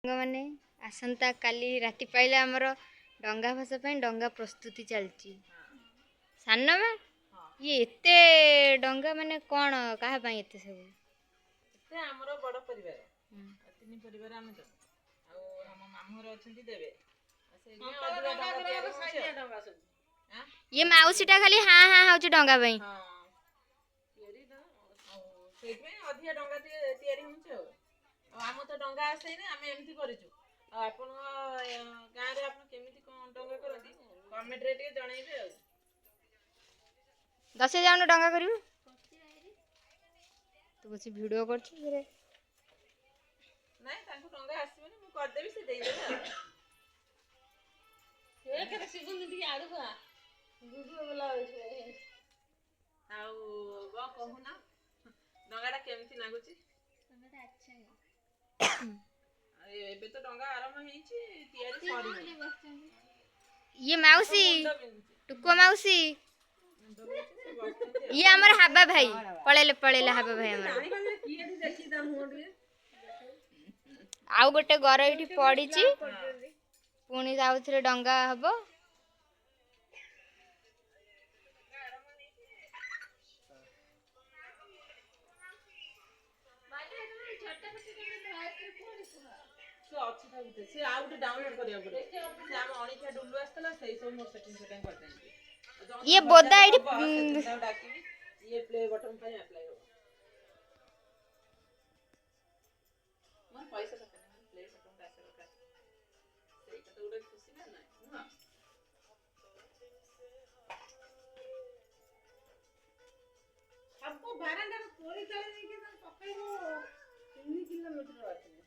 ମାନେ ଆସନ୍ତା କାଲି ରାତି ପାଇଲେ ଆମର ଡଙ୍ଗା ଭସା ପାଇଁ ଡଙ୍ଗା ପ୍ରସ୍ତୁତି ଚାଲିଛି। ସାନ ମା ଇଏ ଏତେ ଡଙ୍ଗା ମାନେ କଣ କାହା ପାଇଁ ଏତେ ସବୁ? ଏତେ ଆମର ବଡ଼ ପରିବାର, ତିନି ପରିବାର ଆମେ ତ ଆଉ ଆମ ମାମୁଁ ଘର ଅଛନ୍ତି ଦେବେ ଇଏ ମାଉସୀଟା ଖାଲି ହାଁ ହାଁ ହଉଛି ଡଙ୍ଗା ପାଇଁ। ସେଇଥିପାଇଁ ଅଧିକା ଡଙ୍ଗା ଟିକେ ତିଆରି ହଉଛି ଆଉ ଆମ ତ ଡଙ୍ଗା ଆସେନି, ଆମେ ଏମିତି କରିଛୁ। ଆଉ ଆପଣଙ୍କ ଗାଁରେ ଆପଣ କେମିତି କଣ ଡଙ୍ଗା କରନ୍ତି କମେଣ୍ଟରେ ଟିକେ ଜଣେଇବେ ଆଉ। ଦଶ ଯାଉନ ଡଙ୍ଗା କରିବୁ ତୁ ବସି ଭିଡିଓ କରୁଛୁ ଫେରେ। ନାଇଁ ତାଙ୍କୁ ଡଙ୍ଗା ଆସିବନି, ମୁଁ କରିଦେବି ସେ ଦେଇଦେବେ ଆଉ। ଆଉ କଣ କହୁନ ଡଙ୍ଗା ଟା କେମିତି ଲାଗୁଛି? ଏବେ ତ ଡଙ୍ଗା ଆରମ୍ଭ ହେଇଛି, ତିଆରି ସରିନି। ଇଏ ମାଉସୀ ଟୁକୁଆ ମାଉସୀ ଇଏ ଆମର ହାବା ଭାଇ ପଳେଇଲେ ହାବା ଭାଇ ଆମର। ଆଉ ଗୋଟେ ଗର ଏଇଠି ପଡିଛି, ପୁଣି ଆଉଥରେ ଡଙ୍ଗା ହବ। ଅଛି ତା ଭିତରେ, ସେ ଆଉ ଗୋଟେ ଡାଉନଲୋଡ କରିବାକୁ ପଡିବ। ସେ ଆମ ଅଣିଖିଆ ଡୁଲୁ ଆସିଥିଲା, ସେଇ ସବୁ ମୋ ସେଟିଂ କରିଦେଇଛି। ଇଏ ବୋଦା ଏଇଠି ଡାକିବି, ଇଏ ପ୍ଲେ ବଟନ ପାଇଁ ଆପ୍ଲାଏ ହବ। ମୋର ପଇସା ଦରକାର ନାହିଁ, ପ୍ଲେ ବଟନ ଆସିବା ଦରକାର। ସେଇଟା ତ ଗୋଟେ ଖୁସି ନା ନାହିଁ ନୁହଁ? ସବୁ ବାରଣ୍ଡାରେ ତୋଳି ତାଳି ଦେଇକି ପକେଇବୁ 3 କିଲୋମିଟର ଅଛି।